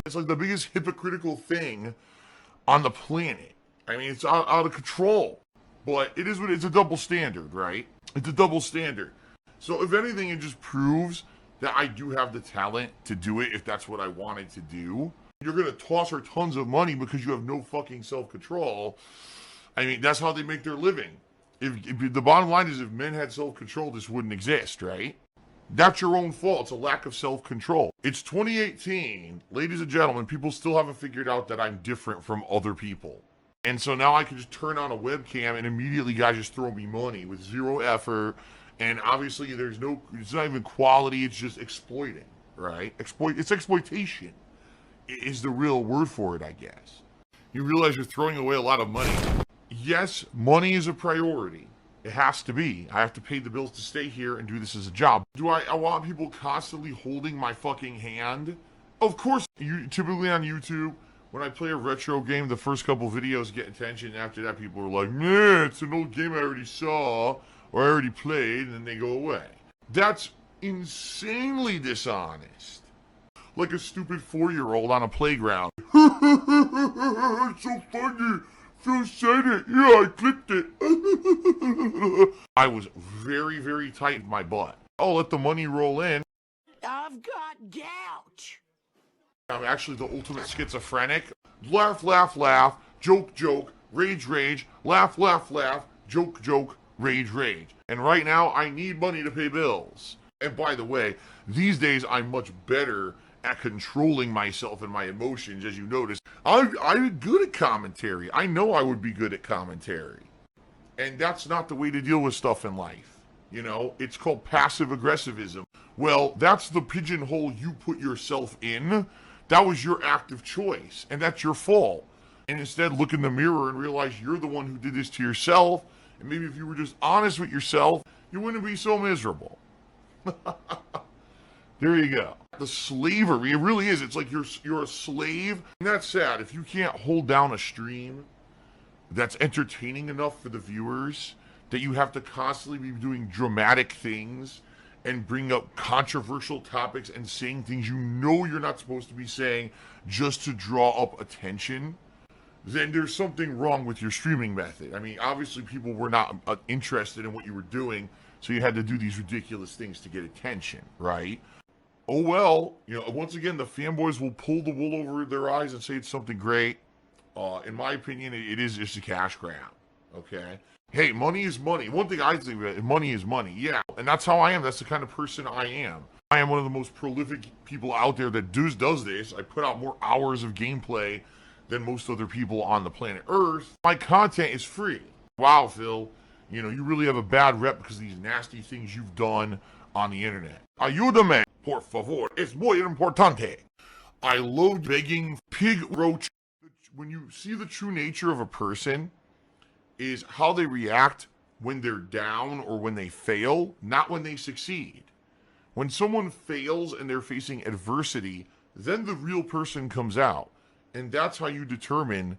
It's like the biggest hypocritical thing on the planet. I mean, it's out of control. But it is what it's a double standard, right? It's a double standard. So if anything, it just proves that I do have the talent to do it if that's what I wanted to do. You're going to toss her tons of money because you have no fucking self-control. I mean, that's how they make their living. If the bottom line is if men had self-control, this wouldn't exist, right? That's your own fault. It's a lack of self-control. It's 2018. Ladies and gentlemen, people still haven't figured out that I'm different from other people. And so now I can just turn on a webcam and immediately guys just throw me money with zero effort. And obviously it's not even quality, it's just exploiting, right? It's exploitation is the real word for it, I guess. You realize you're throwing away a lot of money. Yes, money is a priority. It has to be. I have to pay the bills to stay here and do this as a job. Do I want people constantly holding my fucking hand? Of course, typically on YouTube, when I play a retro game, the first couple videos get attention. After that, people are like, man, it's an old game I already saw or I already played, and then they go away. That's insanely dishonest. Like a stupid 4-year-old on a playground. It's so funny. Phil said it. Yeah, I clicked it. I was very, very tight in my butt. Oh, let the money roll in. I've got gout. I'm actually the ultimate schizophrenic. Laugh, laugh, laugh. Joke, joke. Rage, rage. Laugh, laugh, laugh. Joke, joke. Rage, rage. And right now, I need money to pay bills. And by the way, these days, I'm much better at controlling myself and my emotions, as you notice. I'm good at commentary. I know I would be good at commentary. And that's not the way to deal with stuff in life. You know, it's called passive aggressivism. Well, that's the pigeonhole you put yourself in. That was your active choice, and that's your fault. And instead, look in the mirror and realize you're the one who did this to yourself. And maybe if you were just honest with yourself, you wouldn't be so miserable. There you go. The slavery, it really is. It's like you're a slave. And that's sad. If you can't hold down a stream that's entertaining enough for the viewers, that you have to constantly be doing dramatic things and bring up controversial topics and saying things you know you're not supposed to be saying just to draw up attention, then there's something wrong with your streaming method. I mean, obviously people were not interested in what you were doing, so you had to do these ridiculous things to get attention, right? Oh well, you know, once again, the fanboys will pull the wool over their eyes and say it's something great. In my opinion, it is just a cash grab, okay? Hey, money is money. One thing I think about, money is money, yeah. And that's how I am. That's the kind of person I am. I am one of the most prolific people out there that does this. I put out more hours of gameplay than most other people on the planet Earth. My content is free. Wow, Phil, you know, you really have a bad rep because of these nasty things you've done on the internet. Ayúdame, por favor. Es muy importante. I love begging pig roach. When you see the true nature of a person is how they react when they're down or when they fail, not when they succeed. When someone fails and they're facing adversity, then the real person comes out. And that's how you determine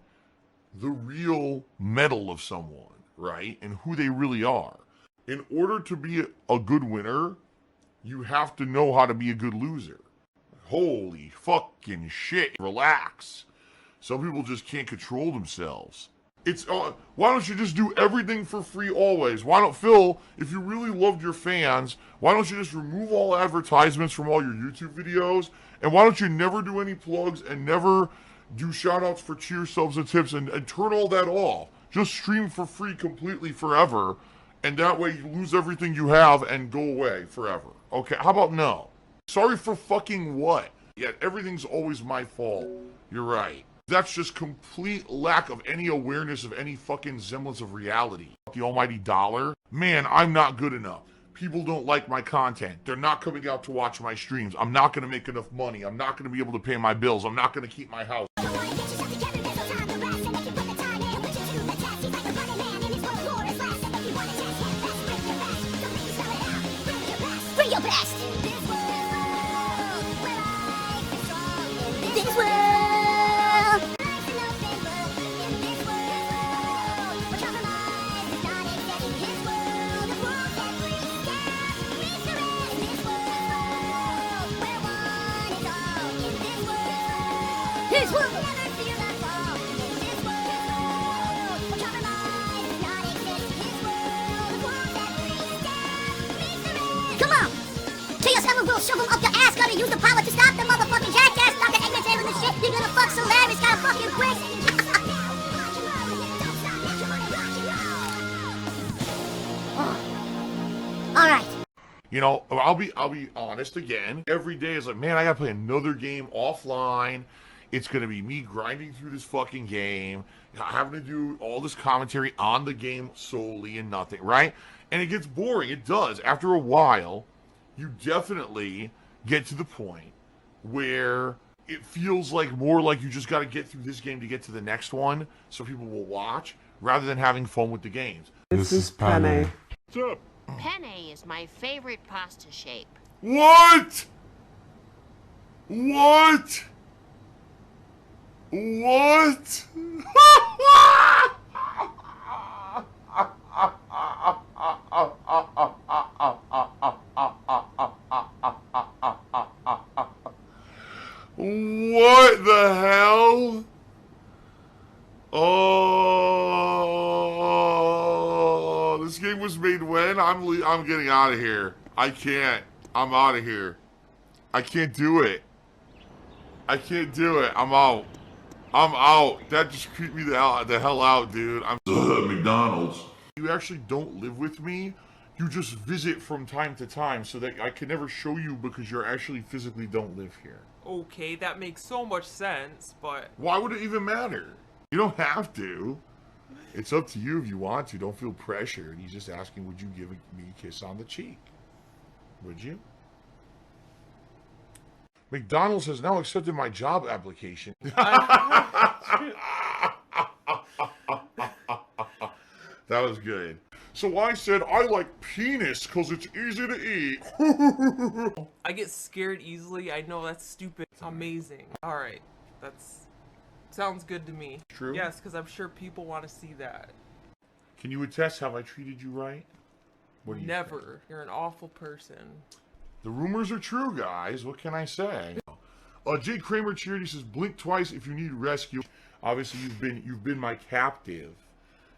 the real mettle of someone, right? And who they really are. In order to be a good winner, you have to know how to be a good loser. Holy fucking shit. Relax. Some people just can't control themselves. It's, why don't you just do everything for free always? Why don't, Phil, if you really loved your fans, why don't you just remove all advertisements from all your YouTube videos? And why don't you never do any plugs and never do shout outs for cheer subs and tips and turn all that off? Just stream for free completely forever. And that way you lose everything you have and go away forever. Okay, how about no? Sorry for fucking what? Yet everything's always my fault. You're right. That's just complete lack of any awareness of any fucking semblance of reality. The almighty dollar? Man, I'm not good enough. People don't like my content. They're not coming out to watch my streams. I'm not going to make enough money. I'm not going to be able to pay my bills. I'm not going to keep my house. Bring your best! This world! His world will never feel the fall. His world will compromise, not exist. His world wants every step. Come on! Chaos Hammer will shove him up your ass. Gotta use the power to stop the motherfucking jackass. Stop the Eggman tailing the shit. You're gonna fuck Solaris. Gotta fucking quick. Alright. You know, I'll be honest again. Every day is like, man, I gotta play another game offline. It's gonna be me grinding through this fucking game, having to do all this commentary on the game solely and nothing, right? And it gets boring. It does. After a while, you definitely get to the point where it feels like more like you just gotta get through this game to get to the next one, so people will watch, rather than having fun with the games. This is Penne. What's up? Penne is my favorite pasta shape. What? What? What? What the hell? Oh, this game was made when? I'm getting out of here. I can't. I'm out of here. I can't do it. I can't do it. I'm out. I'm out. That just creeped me the hell out, dude. I'm McDonald's. You actually don't live with me. You just visit from time to time, so that I can never show you because you actually physically don't live here. Okay, that makes so much sense, but... Why would it even matter? You don't have to. It's up to you if you want to. Don't feel pressured. He's just asking, would you give me a kiss on the cheek? Would you? McDonald's has now accepted my job application. That was good. So I said I like penis because it's easy to eat. I get scared easily. I know that's stupid. Amazing. Alright, that's... sounds good to me. True? Yes, because I'm sure people want to see that. Can you attest, have I treated you right? What do you Never. think? You're an awful person. The rumors are true, guys. What can I say? Jake Kramer Charity says, blink twice if you need rescue. Obviously, you've been my captive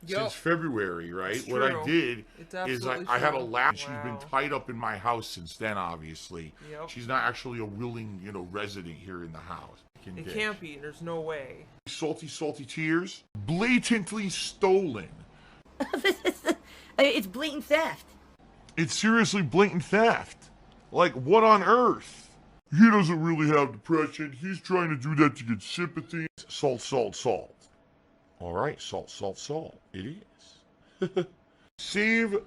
since February, right? It's What I true. did It's is absolutely I had a true. lab. She's Wow. been tied up in my house since then. Obviously, Yep. she's not actually a willing, resident here in the house. It can't be. There's no way. Salty, salty tears. Blatantly stolen. It's blatant theft. It's seriously blatant theft. Like, what on earth? He doesn't really have depression. He's trying to do that to get sympathy. Salt, salt, salt. All right, salt, salt, salt. It is. Save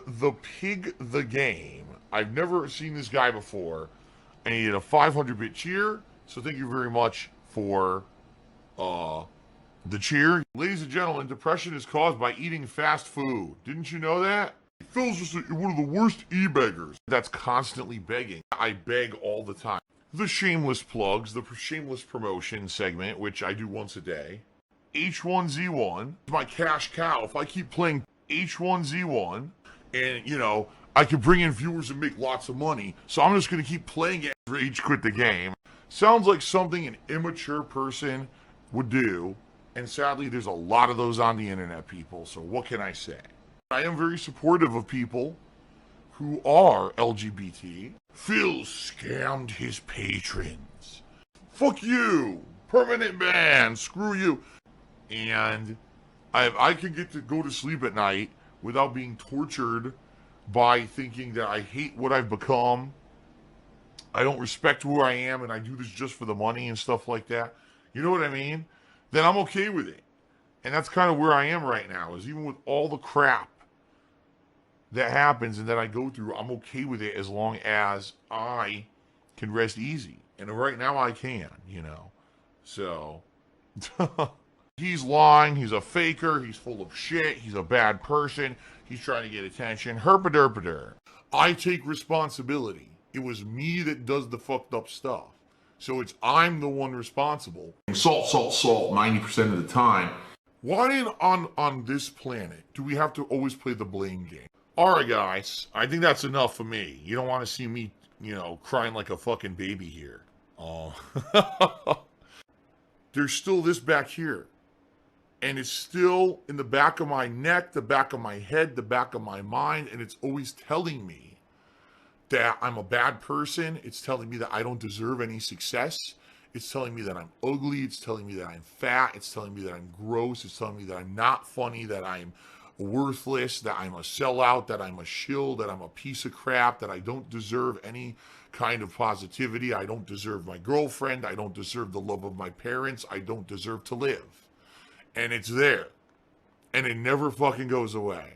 the pig the game. I've never seen this guy before. And he did a 500-bit cheer. So thank you very much for the cheer. Ladies and gentlemen, depression is caused by eating fast food. Didn't you know that? Phil's just one of the worst e-beggars that's constantly begging. I beg all the time. The shameless plugs, the shameless promotion segment, which I do once a day. H1Z1 is my cash cow. If I keep playing H1Z1 and, I can bring in viewers and make lots of money, so I'm just going to keep playing it. Rage quit the game. Sounds like something an immature person would do, and sadly there's a lot of those on the internet, people, so what can I say? I am very supportive of people who are LGBT. Phil scammed his patrons. Fuck you! Permanent ban! Screw you! And I can get to go to sleep at night without being tortured by thinking that I hate what I've become. I don't respect who I am and I do this just for the money and stuff like that. You know what I mean? Then I'm okay with it. And that's kind of where I am right now, is even with all the crap that happens and that I go through, I'm okay with it as long as I can rest easy. And right now I can, So, he's lying, he's a faker, he's full of shit, he's a bad person, he's trying to get attention, herpaderpader. I take responsibility. It was me that does the fucked up stuff. So I'm the one responsible. Salt, salt, salt 90% of the time. Why on this planet do we have to always play the blame game? Alright guys, I think that's enough for me. You don't want to see me, crying like a fucking baby here. there's still this back here. And it's still in the back of my neck, the back of my head, the back of my mind, and it's always telling me that I'm a bad person. It's telling me that I don't deserve any success. It's telling me that I'm ugly. It's telling me that I'm fat. It's telling me that I'm gross. It's telling me that I'm not funny, that I'm worthless, that I'm a sellout, that I'm a shill, that I'm a piece of crap, that I don't deserve any kind of positivity. I don't deserve my girlfriend. I don't deserve the love of my parents. I don't deserve to live. And it's there. And it never fucking goes away.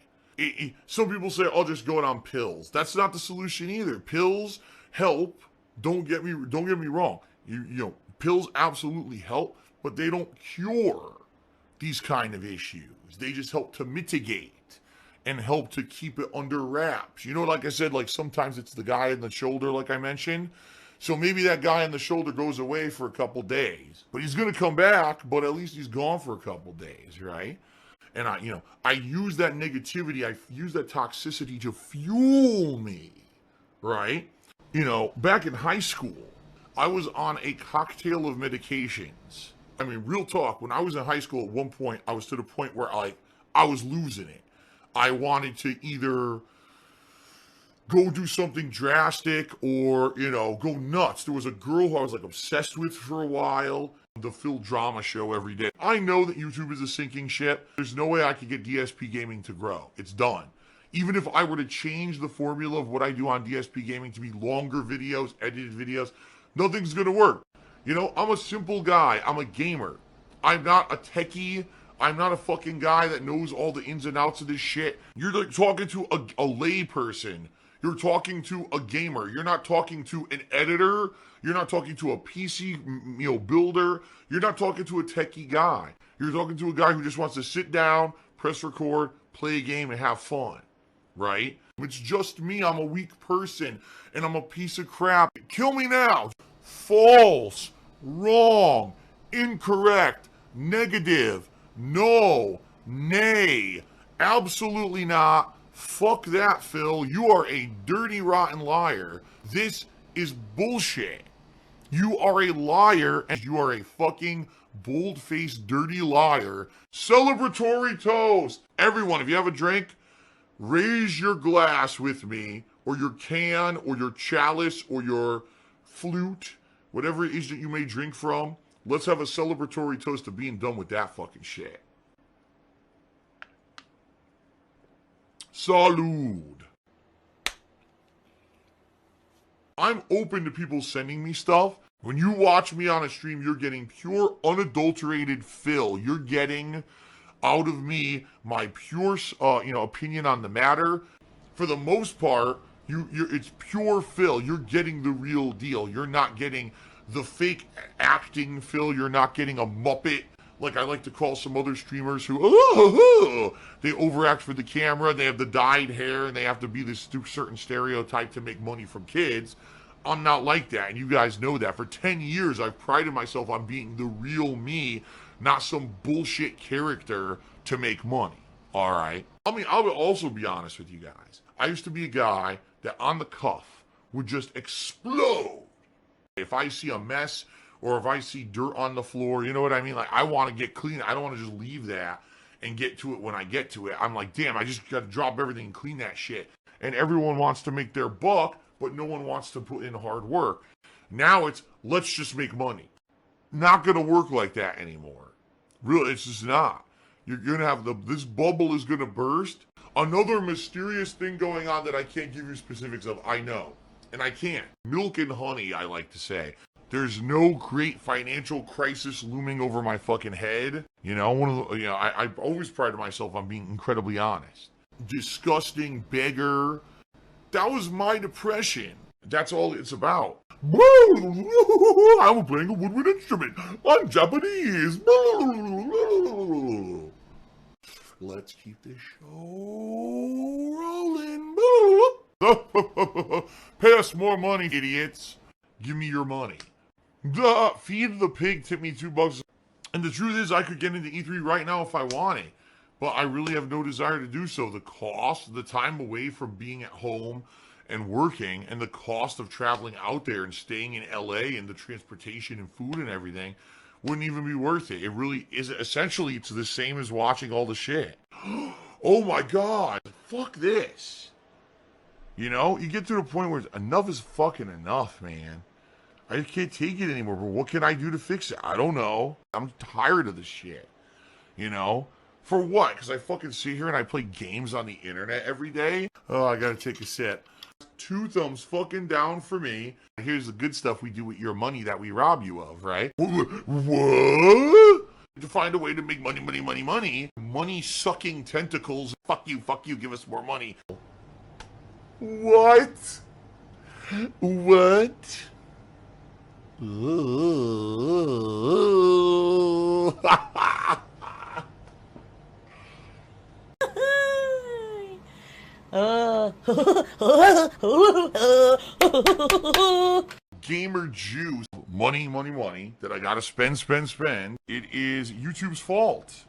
Some people say, oh, just going on pills. That's not the solution either. Pills help. Don't get me wrong. You know, pills absolutely help, but they don't cure these kind of issues. They just help to mitigate and help to keep it under wraps. You know, like I said, like sometimes it's the guy in the shoulder, like I mentioned. So maybe that guy in the shoulder goes away for a couple days, but he's going to come back, but at least he's gone for a couple days, right? And I use that negativity, I use that toxicity to fuel me, right? You know, back in high school, I was on a cocktail of medications. I mean, real talk, when I was in high school at one point, I was to the point where I was losing it. I wanted to either go do something drastic or, you know, go nuts. There was a girl who I was like obsessed with for a while. The Phil drama show every day. I know that YouTube is a sinking ship. There's no way I could get DsPgaming to grow. It's done. Even if I were to change the formula of what I do on DsPgaming to be longer videos, edited videos, nothing's gonna work. You know, I'm a simple guy. I'm a gamer. I'm not a techie. I'm not a fucking guy that knows all the ins and outs of this shit. You're like talking to a lay person. You're talking to a gamer. You're not talking to an editor. You're not talking to a PC, builder. You're not talking to a techie guy. You're talking to a guy who just wants to sit down, press record, play a game, and have fun, right? It's just me. I'm a weak person, and I'm a piece of crap. Kill me now. False, wrong, incorrect, negative, no, nay, absolutely not. Fuck that, Phil. You are a dirty, rotten liar. This is bullshit. You are a liar, and you are a fucking bold-faced, dirty liar. Celebratory toast. Everyone, if you have a drink, raise your glass with me, or your can, or your chalice, or your flute, whatever it is that you may drink from. Let's have a celebratory toast to being done with that fucking shit. Salud. I'm open to people sending me stuff. When you watch me on a stream, you're getting pure, unadulterated Phil. You're getting out of me my pure, opinion on the matter. For the most part, it's pure Phil. You're getting the real deal. You're not getting the fake acting Phil. You're not getting a Muppet, like I like to call some other streamers who, they overact for the camera, they have the dyed hair, and they have to be this certain stereotype to make money from kids. I'm not like that, and you guys know that. For 10 years, I've prided myself on being the real me, not some bullshit character to make money, all right? I mean, I would also be honest with you guys. I used to be a guy that on the cuff would just explode. If I see a mess, or if I see dirt on the floor, you know what I mean? Like, I want to get clean. I don't want to just leave that and get to it when I get to it. I'm like, damn, I just got to drop everything and clean that shit. And everyone wants to make their buck, but no one wants to put in hard work. Now it's, let's just make money. Not going to work like that anymore. Really, it's just not. You're going to have this bubble is going to burst. Another mysterious thing going on that I can't give you specifics of, I know. And I can't. Milk and honey, I like to say. There's no great financial crisis looming over my fucking head. You know, I always pride myself on being incredibly honest. Disgusting beggar. That was my depression. That's all it's about. I'm playing a woodwind instrument. I'm Japanese. Let's keep this show rolling. Pay us more money, idiots. Give me your money. Feed the pig tipped me $2. And the truth is, I could get into E3 right now if I wanted. But I really have no desire to do so. The cost, the time away from being at home and working, and the cost of traveling out there and staying in LA and the transportation and food and everything wouldn't even be worth it. It really is. Essentially, it's the same as watching all the shit. Oh my God. Fuck this. You know, you get to the point where enough is fucking enough, man. I just can't take it anymore, but what can I do to fix it? I don't know. I'm tired of this shit. You know? For what? Because I fucking sit here and I play games on the internet every day? Oh, I gotta take a sip. 2 thumbs fucking down for me. Here's the good stuff we do with your money that we rob you of, right? What? To find a way to make money, money, money, money. Money-sucking tentacles. Fuck you, give us more money. What? What? Gamer juice. Money, money, money that I gotta spend. It is YouTube's fault.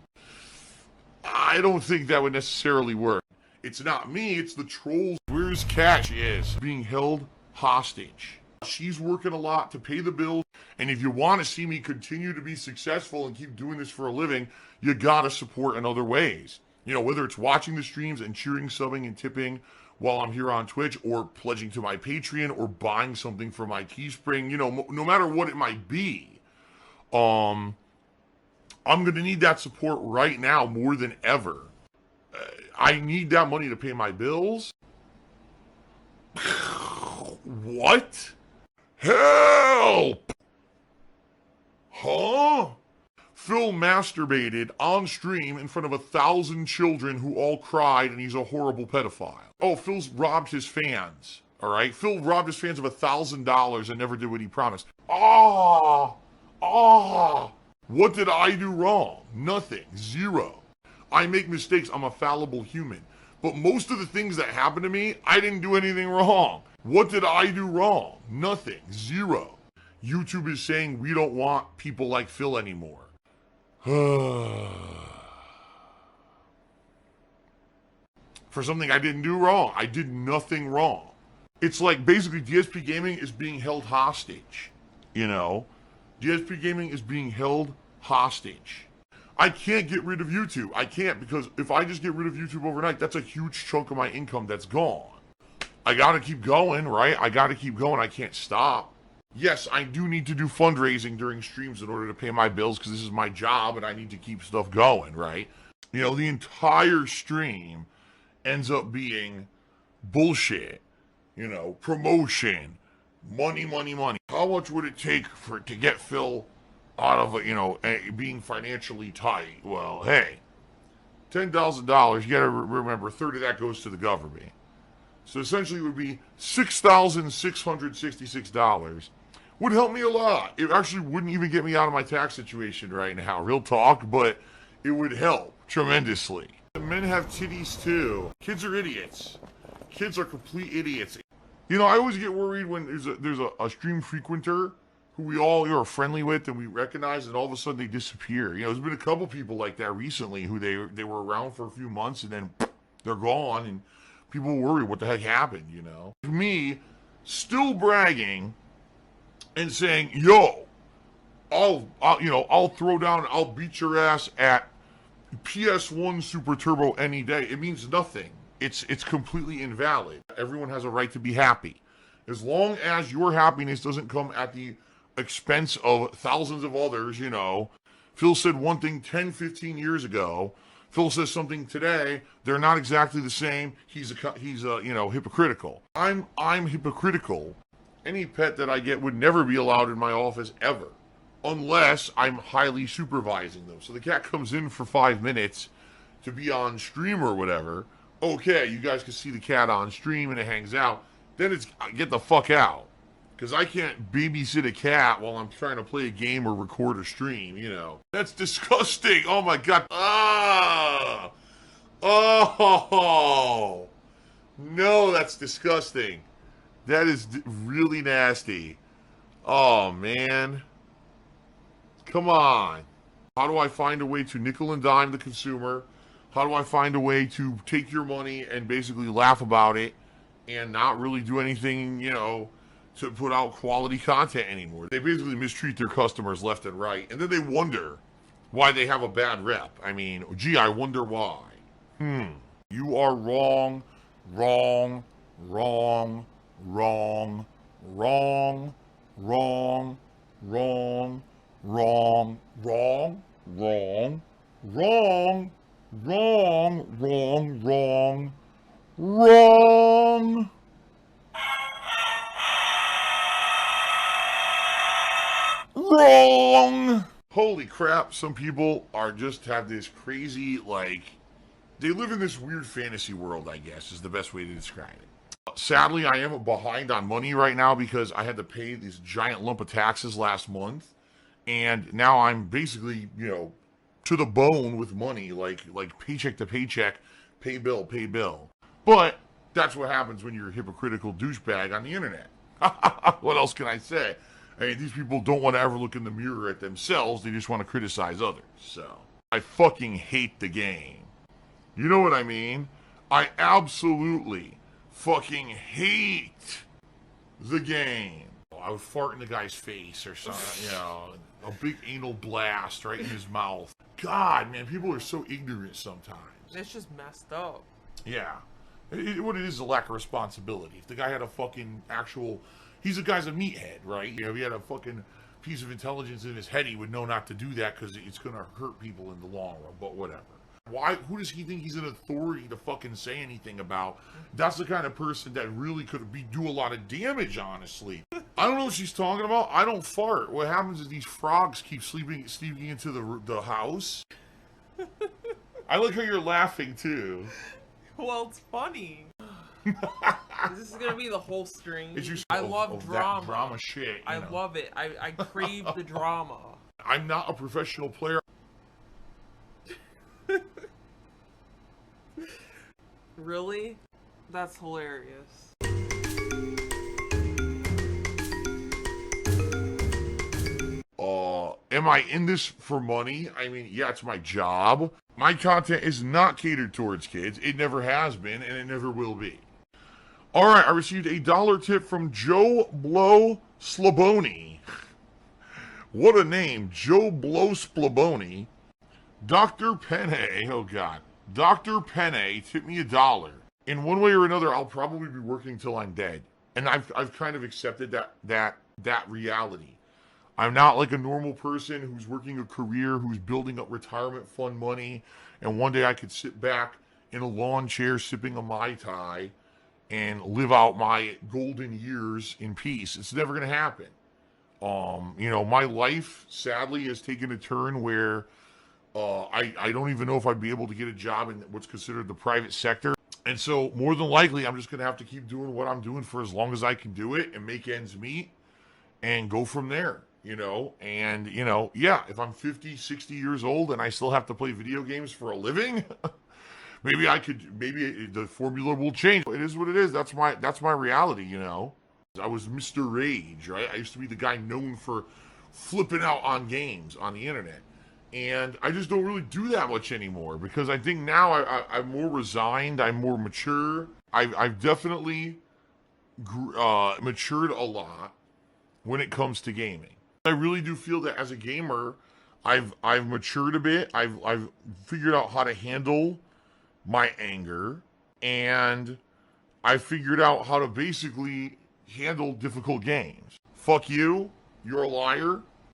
I don't think that would necessarily work. It's not me, it's the trolls. Where's Cat? She is being held hostage. She's working a lot to pay the bills, and if you want to see me continue to be successful and keep doing this for a living, you gotta support in other ways. You know, whether it's watching the streams and cheering, subbing, and tipping while I'm here on Twitch, or pledging to my Patreon, or buying something from my Teespring, you know, no matter what it might be, I'm gonna need that support right now more than ever. I need that money to pay my bills. What? Help! Huh? Phil masturbated on stream in front of 1,000 children who all cried, and he's a horrible pedophile. Oh, Phil's robbed his fans. All right? Phil robbed his fans of $1,000 and never did what he promised. What did I do wrong? Nothing. Zero. I make mistakes. I'm a fallible human. But most of the things that happen to me, I didn't do anything wrong. What did I do wrong? Nothing. Zero. YouTube is saying we don't want people like Phil anymore. For something I didn't do wrong. I did nothing wrong. It's like basically DsPgaming is being held hostage. You know? DsPgaming is being held hostage. I can't get rid of YouTube. I can't, because if I just get rid of YouTube overnight, that's a huge chunk of my income that's gone. I gotta keep going, right? I gotta keep going. I can't stop. Yes, I do need to do fundraising during streams in order to pay my bills, because this is my job and I need to keep stuff going, right? You know, the entire stream ends up being bullshit. You know, promotion, money, money, money. How much would it take to get Phil out of, you know, being financially tight? Well, hey, $10,000, you gotta remember, a third of that goes to the government. So essentially it would be $6,666. Would help me a lot. It actually wouldn't even get me out of my tax situation right now, real talk, but it would help tremendously. Men have titties too. Kids are idiots. Kids are complete idiots. You know, I always get worried when there's a stream frequenter who we all are friendly with and we recognize, and all of a sudden they disappear. You know, there's been a couple people like that recently who they were around for a few months and then they're gone, and people worry what the heck happened, you know. Me still bragging and saying, yo, I'll throw down, I'll beat your ass at PS1 Super Turbo any day. It means nothing. It's completely invalid. Everyone has a right to be happy. As long as your happiness doesn't come at the expense of thousands of others, you know. Phil said one thing 10, 15 years ago. Phil says something today. They're not exactly the same. He's you know, hypocritical. I'm hypocritical. Any pet that I get would never be allowed in my office ever, unless I'm highly supervising them. So the cat comes in for 5 minutes to be on stream or whatever. Okay, you guys can see the cat on stream and it hangs out. Then it's get the fuck out. Because I can't babysit a cat while I'm trying to play a game or record a stream, you know. That's disgusting. Oh my God. Ah! Oh! No, that's disgusting. That is really nasty. Oh, man. Come on. How do I find a way to nickel and dime the consumer? How do I find a way to take your money and basically laugh about it and not really do anything, you know, to put out quality content anymore. They basically mistreat their customers left and right, and then they wonder why they have a bad rep. I mean, gee, I wonder why. You are wrong, wrong, wrong, wrong, wrong, wrong, wrong, wrong, wrong, wrong, wrong, wrong, wrong, wrong, wrong. Wrong. Holy crap, some people are just have this crazy, like, they live in this weird fantasy world, I guess, is the best way to describe it. Sadly, I am behind on money right now because I had to pay this giant lump of taxes last month. And now I'm basically, you know, to the bone with money, like paycheck to paycheck, pay bill, pay bill. But that's what happens when you're a hypocritical douchebag on the internet. What else can I say? I mean, these people don't want to ever look in the mirror at themselves. They just want to criticize others. So I fucking hate the game. You know what I mean? I absolutely fucking hate the game. I would fart in the guy's face or something, you know, a big anal blast right in his mouth. God, man, people are so ignorant sometimes. It's just messed up. Yeah. What it is a lack of responsibility. If the guy had a fucking actual... He's a guy's a meathead, right? You know, if he had a fucking piece of intelligence in his head, he would know not to do that because it's going to hurt people in the long run, but whatever. Why? Who does he think he's an authority to fucking say anything about? That's the kind of person that really could do a lot of damage, honestly. I don't know what she's talking about. I don't fart. What happens is these frogs keep sneaking into the house. I like how you're laughing, too. Well, it's funny. This is gonna be the whole stream. I love drama. Drama shit. I love it. I crave the drama. I'm not a professional player. Really? That's hilarious. Am I in this for money? I mean, yeah, it's my job. My content is not catered towards kids. It never has been, and it never will be. All right, I received a $1 tip from Joe Blow Slaboni. What a name, Joe Blow Slaboni. Dr. Penne, oh God. Dr. Penne tipped me $1. In one way or another, I'll probably be working till I'm dead. And I've kind of accepted that reality. I'm not like a normal person who's working a career, who's building up retirement fund money, and one day I could sit back in a lawn chair sipping a Mai Tai and live out my golden years in peace. It's never going to happen. You know, my life, sadly, has taken a turn where I don't even know if I'd be able to get a job in what's considered the private sector. And so, more than likely, I'm just going to have to keep doing what I'm doing for as long as I can do it and make ends meet and go from there. You know, and, you know, yeah, if I'm 50, 60 years old and I still have to play video games for a living, maybe the formula will change. It is what it is. That's my reality, you know. I was Mr. Rage, right? I used to be the guy known for flipping out on games on the internet. And I just don't really do that much anymore because I think now I'm more resigned. I'm more mature. I've definitely matured a lot when it comes to gaming. I really do feel that as a gamer, I've matured a bit. I've figured out how to handle my anger, and I figured out how to basically handle difficult games. Fuck you, you're a liar,